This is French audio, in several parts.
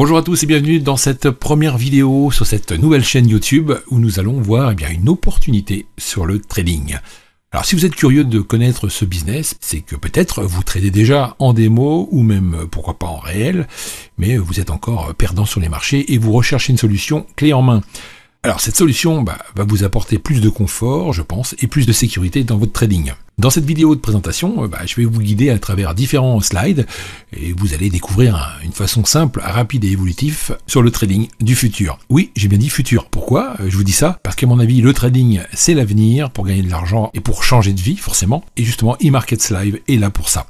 Bonjour à tous et bienvenue dans cette première vidéo sur cette nouvelle chaîne YouTube où nous allons voir une opportunité sur le trading. Alors si vous êtes curieux de connaître ce business, c'est que peut-être vous tradez déjà en démo ou même pourquoi pas en réel, mais vous êtes encore perdant sur les marchés et vous recherchez une solution clé en main. Alors cette solution va vous apporter plus de confort, je pense, et plus de sécurité dans votre trading. Dans cette vidéo de présentation, je vais vous guider à travers différents slides et vous allez découvrir une façon simple, rapide et évolutive sur le trading du futur. Oui, j'ai bien dit futur. Pourquoi je vous dis ça? Parce qu'à mon avis, le trading, c'est l'avenir pour gagner de l'argent et pour changer de vie, forcément. Et justement, eMarkets Live est là pour ça.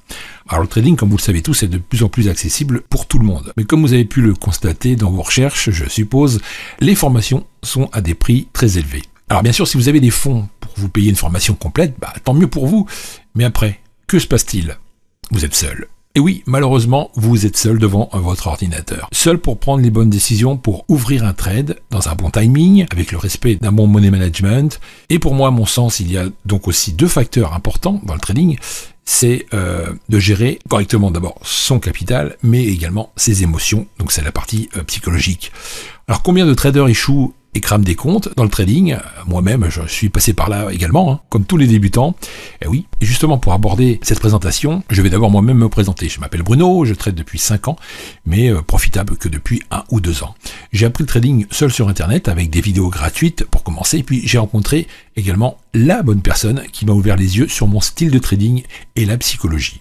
Alors le trading, comme vous le savez tous, est de plus en plus accessible pour tout le monde. Mais comme vous avez pu le constater dans vos recherches, je suppose, les formations sont à des prix très élevés. Alors bien sûr, si vous avez des fonds pour vous payer une formation complète, tant mieux pour vous. Mais après, que se passe-t-il? Vous êtes seul. Et oui, malheureusement, vous êtes seul devant votre ordinateur. Seul pour prendre les bonnes décisions, pour ouvrir un trade dans un bon timing, avec le respect d'un bon money management. Et pour moi, à mon sens, il y a donc aussi deux facteurs importants dans le trading. C'est de gérer correctement d'abord son capital, mais également ses émotions. Donc c'est la partie psychologique. Alors combien de traders échouent et crament des comptes dans le trading? Moi-même, je suis passé par là également, comme tous les débutants. Et oui, et justement pour aborder cette présentation, je vais d'abord moi-même me présenter. Je m'appelle Bruno, je trade depuis 5 ans, mais profitable que depuis 1 ou 2 ans. J'ai appris le trading seul sur Internet avec des vidéos gratuites pour commencer, et puis j'ai rencontré également la bonne personne qui m'a ouvert les yeux sur mon style de trading et la psychologie.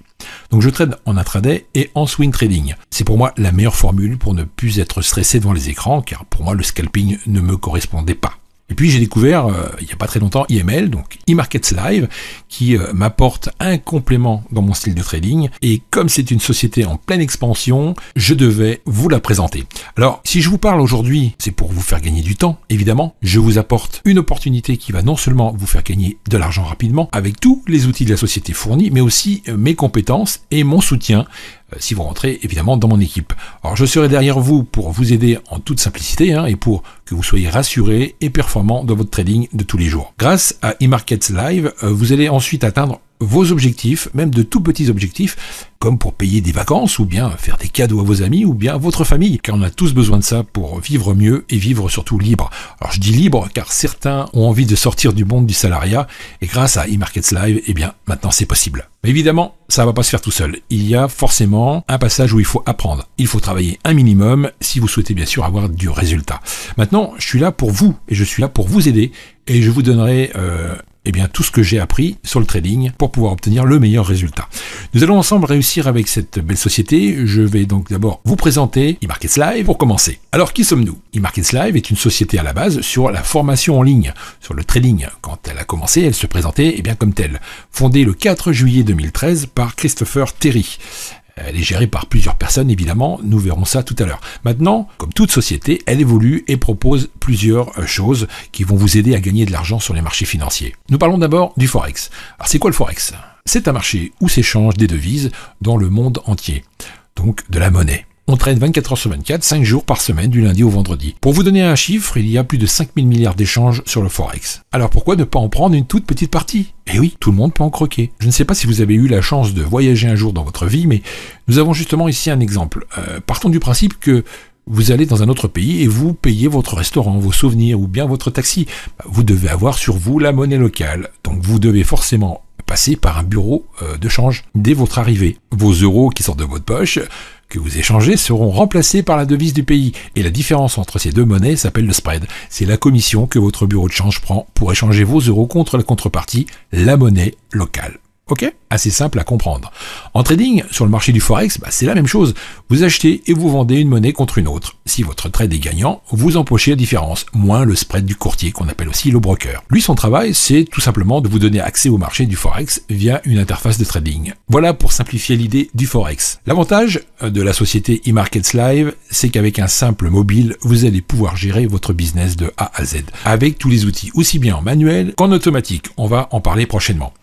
Donc je trade en intraday et en swing trading. C'est pour moi la meilleure formule pour ne plus être stressé devant les écrans, car pour moi le scalping ne me correspondait pas. Et puis j'ai découvert, il n'y a pas très longtemps, IML, donc eMarkets Live, qui m'apporte un complément dans mon style de trading. Et comme c'est une société en pleine expansion, je devais vous la présenter. Alors, si je vous parle aujourd'hui, c'est pour vous faire gagner du temps, évidemment. Je vous apporte une opportunité qui va non seulement vous faire gagner de l'argent rapidement, avec tous les outils de la société fournis, mais aussi mes compétences et mon soutien, si vous rentrez évidemment dans mon équipe. Alors je serai derrière vous pour vous aider en toute simplicité et pour que vous soyez rassurés et performants dans votre trading de tous les jours. Grâce à eMarkets Live, vous allez ensuite atteindre vos objectifs, même de tout petits objectifs, comme pour payer des vacances ou bien faire des cadeaux à vos amis ou bien à votre famille, car on a tous besoin de ça pour vivre mieux et vivre surtout libre. Alors je dis libre car certains ont envie de sortir du monde du salariat et grâce à eMarkets Live, maintenant c'est possible. Mais évidemment, ça va pas se faire tout seul. Il y a forcément un passage où il faut apprendre. Il faut travailler un minimum si vous souhaitez bien sûr avoir du résultat. Maintenant, je suis là pour vous et je suis là pour vous aider et je vous donnerai tout ce que j'ai appris sur le trading pour pouvoir obtenir le meilleur résultat. Nous allons ensemble réussir avec cette belle société. Je vais donc d'abord vous présenter eMarkets Live pour commencer. Alors qui sommes-nous? eMarkets Live est une société à la base sur la formation en ligne, sur le trading. Quand elle a commencé, elle se présentait comme telle. Fondée le 4 juillet 2013 par Christopher Terry. Elle est gérée par plusieurs personnes, évidemment, nous verrons ça tout à l'heure. Maintenant, comme toute société, elle évolue et propose plusieurs choses qui vont vous aider à gagner de l'argent sur les marchés financiers. Nous parlons d'abord du Forex. Alors c'est quoi le Forex? C'est un marché où s'échangent des devises dans le monde entier, donc de la monnaie. On trade 24 heures sur 24, 5 jours par semaine, du lundi au vendredi. Pour vous donner un chiffre, il y a plus de 5000 milliards d'échanges sur le Forex. Alors pourquoi ne pas en prendre une toute petite partie? Eh oui, tout le monde peut en croquer. Je ne sais pas si vous avez eu la chance de voyager un jour dans votre vie, mais nous avons justement ici un exemple. Partons du principe que vous allez dans un autre pays et vous payez votre restaurant, vos souvenirs ou bien votre taxi. Vous devez avoir sur vous la monnaie locale. Donc vous devez forcément passer par un bureau de change dès votre arrivée. Vos euros qui sortent de votre poche, que vous échangez, seront remplacés par la devise du pays. Et la différence entre ces deux monnaies s'appelle le spread. C'est la commission que votre bureau de change prend pour échanger vos euros contre la contrepartie, la monnaie locale. Ok? Assez simple à comprendre. En trading, sur le marché du Forex, c'est la même chose. Vous achetez et vous vendez une monnaie contre une autre. Si votre trade est gagnant, vous empochez la différence, moins le spread du courtier, qu'on appelle aussi le broker. Lui, son travail, c'est tout simplement de vous donner accès au marché du Forex via une interface de trading. Voilà pour simplifier l'idée du Forex. L'avantage de la société eMarkets Live, c'est qu'avec un simple mobile, vous allez pouvoir gérer votre business de A à Z, avec tous les outils, aussi bien en manuel qu'en automatique. On va en parler prochainement.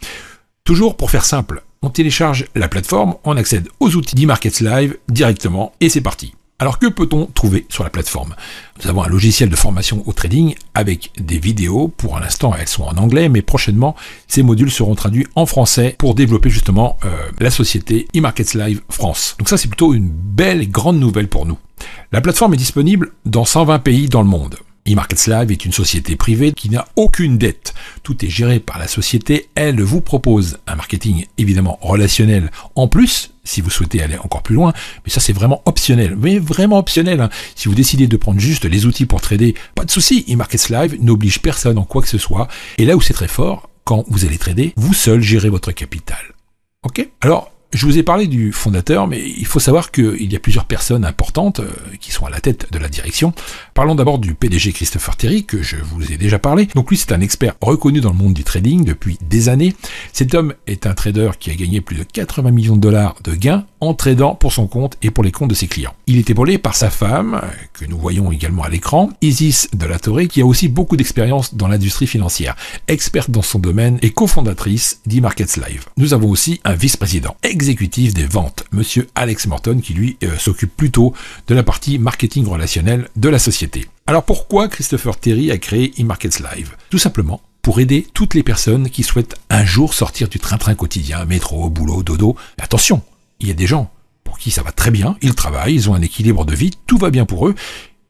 Toujours pour faire simple, on télécharge la plateforme, on accède aux outils d'eMarkets Live directement et c'est parti. Alors que peut-on trouver sur la plateforme? Nous avons un logiciel de formation au trading avec des vidéos. Pour l'instant, elles sont en anglais, mais prochainement, ces modules seront traduits en français pour développer justement la société eMarkets Live France. Donc ça, c'est plutôt une belle et grande nouvelle pour nous. La plateforme est disponible dans 120 pays dans le monde. eMarketsLive est une société privée qui n'a aucune dette. Tout est géré par la société. Elle vous propose un marketing évidemment relationnel en plus, si vous souhaitez aller encore plus loin, mais ça c'est vraiment optionnel. Mais vraiment optionnel, hein. Si vous décidez de prendre juste les outils pour trader, pas de souci, eMarketsLive n'oblige personne en quoi que ce soit. Et là où c'est très fort, quand vous allez trader, vous seul gérez votre capital. Ok ? Alors, je vous ai parlé du fondateur, mais il faut savoir qu'il y a plusieurs personnes importantes qui sont à la tête de la direction. Parlons d'abord du PDG Christopher Terry, que je vous ai déjà parlé. Donc lui, c'est un expert reconnu dans le monde du trading depuis des années. Cet homme est un trader qui a gagné plus de 80 millions de dollars de gains en tradant pour son compte et pour les comptes de ses clients. Il est épaulé par sa femme, que nous voyons également à l'écran, Isis de la Torre, qui a aussi beaucoup d'expérience dans l'industrie financière, experte dans son domaine et cofondatrice d'eMarketsLive. Nous avons aussi un vice-président exécutif des ventes, monsieur Alex Morton, qui lui s'occupe plutôt de la partie marketing relationnel de la société. Alors pourquoi Christopher Terry a créé eMarketsLive ? Tout simplement pour aider toutes les personnes qui souhaitent un jour sortir du train-train quotidien, métro, boulot, dodo. Mais attention, il y a des gens pour qui ça va très bien, ils travaillent, ils ont un équilibre de vie, tout va bien pour eux.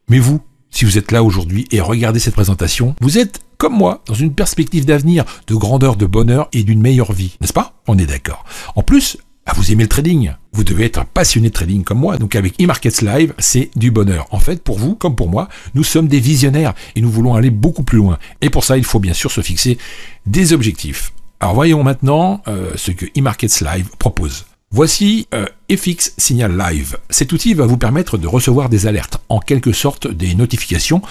Mais vous, si vous êtes là aujourd'hui et regardez cette présentation, vous êtes, comme moi, dans une perspective d'avenir, de grandeur, de bonheur et d'une meilleure vie, n'est-ce pas ? On est d'accord. En plus, vous aimez le trading, vous devez être un passionné de trading comme moi, donc avec eMarketsLive, c'est du bonheur. En fait, pour vous, comme pour moi, nous sommes des visionnaires et nous voulons aller beaucoup plus loin. Et pour ça, il faut bien sûr se fixer des objectifs. Alors voyons maintenant ce que eMarketsLive propose. Voici FX Signal Live. Cet outil va vous permettre de recevoir des alertes, en quelque sorte des notifications,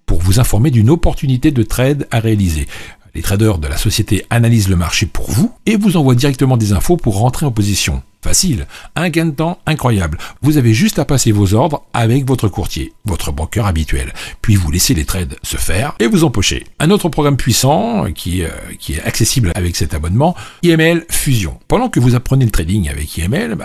pour vous informer d'une opportunité de trade à réaliser. Les traders de la société analysent le marché pour vous et vous envoient directement des infos pour rentrer en position. Facile, un gain de temps incroyable. Vous avez juste à passer vos ordres avec votre courtier, votre broker habituel. Puis vous laissez les trades se faire et vous empochez. Un autre programme puissant qui est accessible avec cet abonnement, IML Fusion. Pendant que vous apprenez le trading avec IML,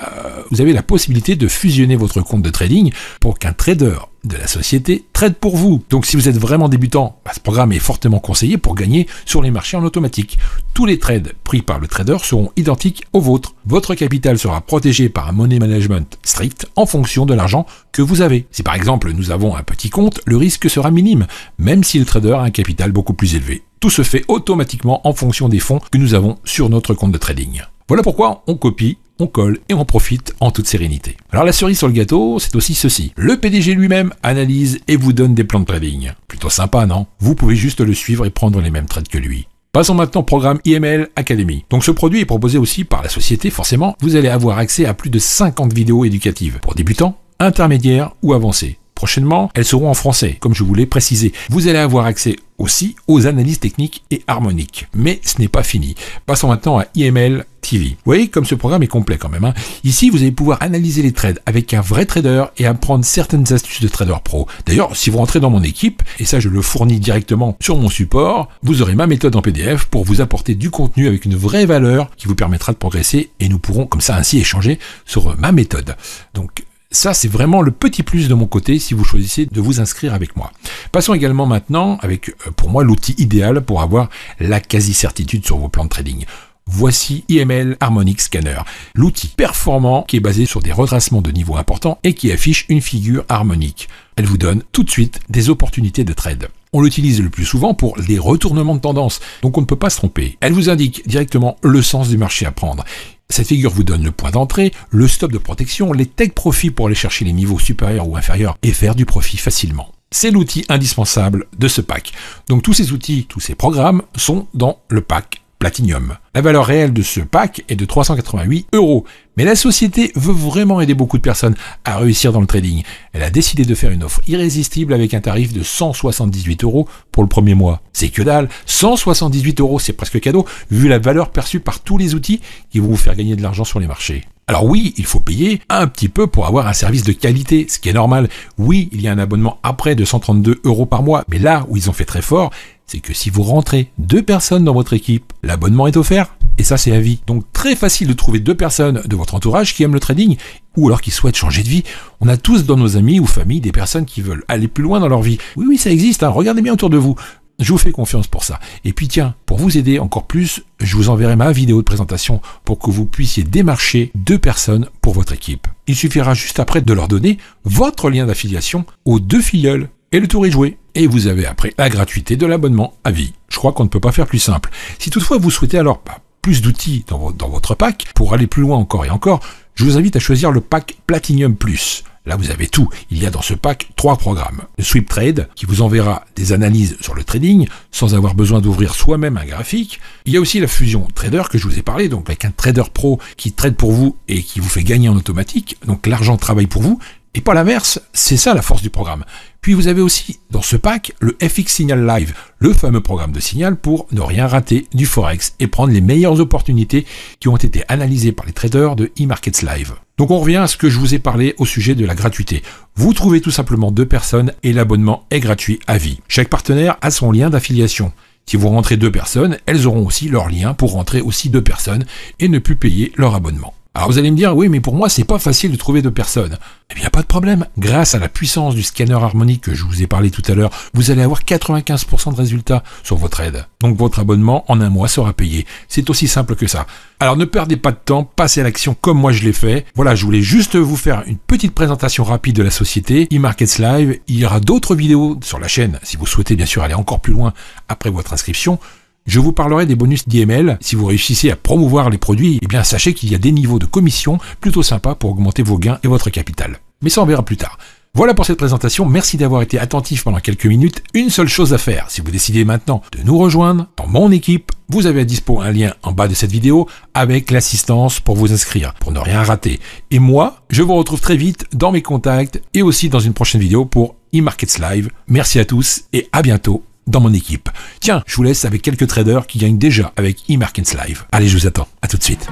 vous avez la possibilité de fusionner votre compte de trading pour qu'un trader de la société trade pour vous. Donc si vous êtes vraiment débutant, ce programme est fortement conseillé pour gagner sur les marchés en automatique. Tous les trades pris par le trader seront identiques aux vôtres. Votre capital sera protégé par un money management strict en fonction de l'argent que vous avez. Si par exemple nous avons un petit compte, le risque sera minime, même si le trader a un capital beaucoup plus élevé. Tout se fait automatiquement en fonction des fonds que nous avons sur notre compte de trading. Voilà pourquoi on copie, on colle et on profite en toute sérénité. Alors la cerise sur le gâteau, c'est aussi ceci. Le PDG lui-même analyse et vous donne des plans de trading. Plutôt sympa, non ? Vous pouvez juste le suivre et prendre les mêmes trades que lui. Passons maintenant au programme IML Academy. Donc ce produit est proposé aussi par la société, forcément. Vous allez avoir accès à plus de 50 vidéos éducatives pour débutants, intermédiaires ou avancés. Prochainement, elles seront en français, comme je vous l'ai précisé. Vous allez avoir accès aussi aux analyses techniques et harmoniques. Mais ce n'est pas fini. Passons maintenant à IML TV. Vous voyez comme ce programme est complet quand même. Ici, vous allez pouvoir analyser les trades avec un vrai trader et apprendre certaines astuces de trader pro. D'ailleurs, si vous rentrez dans mon équipe, et ça je le fournis directement sur mon support, vous aurez ma méthode en PDF pour vous apporter du contenu avec une vraie valeur qui vous permettra de progresser et nous pourrons comme ça ainsi échanger sur ma méthode. Donc, ça, c'est vraiment le petit plus de mon côté si vous choisissez de vous inscrire avec moi. Passons également maintenant avec, pour moi, l'outil idéal pour avoir la quasi-certitude sur vos plans de trading. Voici IML Harmonic Scanner, l'outil performant qui est basé sur des retracements de niveau importants et qui affiche une figure harmonique. Elle vous donne tout de suite des opportunités de trade. On l'utilise le plus souvent pour les retournements de tendance, donc on ne peut pas se tromper. Elle vous indique directement le sens du marché à prendre. Cette figure vous donne le point d'entrée, le stop de protection, les take profits pour aller chercher les niveaux supérieurs ou inférieurs et faire du profit facilement. C'est l'outil indispensable de ce pack. Donc tous ces outils, tous ces programmes sont dans le pack Platinum. La valeur réelle de ce pack est de 388 €. Mais la société veut vraiment aider beaucoup de personnes à réussir dans le trading. Elle a décidé de faire une offre irrésistible avec un tarif de 178 € pour le premier mois. C'est que dalle, 178 €, c'est presque cadeau, vu la valeur perçue par tous les outils qui vont vous faire gagner de l'argent sur les marchés. Alors oui, il faut payer un petit peu pour avoir un service de qualité, ce qui est normal. Oui, il y a un abonnement après de 132 € par mois, mais là où ils ont fait très fort, c'est que si vous rentrez 2 personnes dans votre équipe, l'abonnement est offert, et ça c'est à vie. Donc très facile de trouver 2 personnes de votre entourage qui aiment le trading, ou alors qui souhaitent changer de vie. On a tous dans nos amis ou familles des personnes qui veulent aller plus loin dans leur vie. Oui, ça existe, regardez bien autour de vous. je vous fais confiance pour ça. Et puis tiens, pour vous aider encore plus, je vous enverrai ma vidéo de présentation pour que vous puissiez démarcher 2 personnes pour votre équipe. Il suffira juste après de leur donner votre lien d'affiliation aux 2 filleuls. Et le tour est joué. Et vous avez après la gratuité de l'abonnement à vie. Je crois qu'on ne peut pas faire plus simple. Si toutefois vous souhaitez alors plus d'outils dans votre pack, pour aller plus loin encore et encore, je vous invite à choisir le pack Platinum Plus. Là, vous avez tout. Il y a dans ce pack 3 programmes. Le Sweep Trade, qui vous enverra des analyses sur le trading, sans avoir besoin d'ouvrir soi-même un graphique. Il y a aussi la fusion Trader que je vous ai parlé, donc avec un trader pro qui trade pour vous et qui vous fait gagner en automatique. Donc l'argent travaille pour vous. Et pas l'inverse, c'est ça la force du programme. Puis vous avez aussi dans ce pack le FX Signal Live, le fameux programme de signal pour ne rien rater du Forex et prendre les meilleures opportunités qui ont été analysées par les traders de eMarkets Live. Donc on revient à ce que je vous ai parlé au sujet de la gratuité. Vous trouvez tout simplement 2 personnes et l'abonnement est gratuit à vie. Chaque partenaire a son lien d'affiliation. Si vous rentrez 2 personnes, elles auront aussi leur lien pour rentrer aussi 2 personnes et ne plus payer leur abonnement. Alors vous allez me dire, oui, mais pour moi, c'est pas facile de trouver 2 personnes. Eh bien, pas de problème. Grâce à la puissance du scanner harmonique que je vous ai parlé tout à l'heure, vous allez avoir 95% de résultats sur votre aide. Donc votre abonnement, en un mois, sera payé. C'est aussi simple que ça. Alors ne perdez pas de temps, passez à l'action comme moi je l'ai fait. Voilà, je voulais juste vous faire une petite présentation rapide de la société eMarkets Live. Il y aura d'autres vidéos sur la chaîne, si vous souhaitez bien sûr aller encore plus loin après votre inscription. Je vous parlerai des bonus d'IML. Si vous réussissez à promouvoir les produits, eh bien sachez qu'il y a des niveaux de commission plutôt sympas pour augmenter vos gains et votre capital. Mais ça on verra plus tard. Voilà pour cette présentation, merci d'avoir été attentif pendant quelques minutes. Une seule chose à faire, si vous décidez maintenant de nous rejoindre dans mon équipe, vous avez à dispo un lien en bas de cette vidéo avec l'assistance pour vous inscrire, pour ne rien rater. Et moi, je vous retrouve très vite dans mes contacts et aussi dans une prochaine vidéo pour eMarkets Live. Merci à tous et à bientôt dans mon équipe. Tiens, je vous laisse avec quelques traders qui gagnent déjà avec eMarkets Live. Allez, je vous attends. À tout de suite.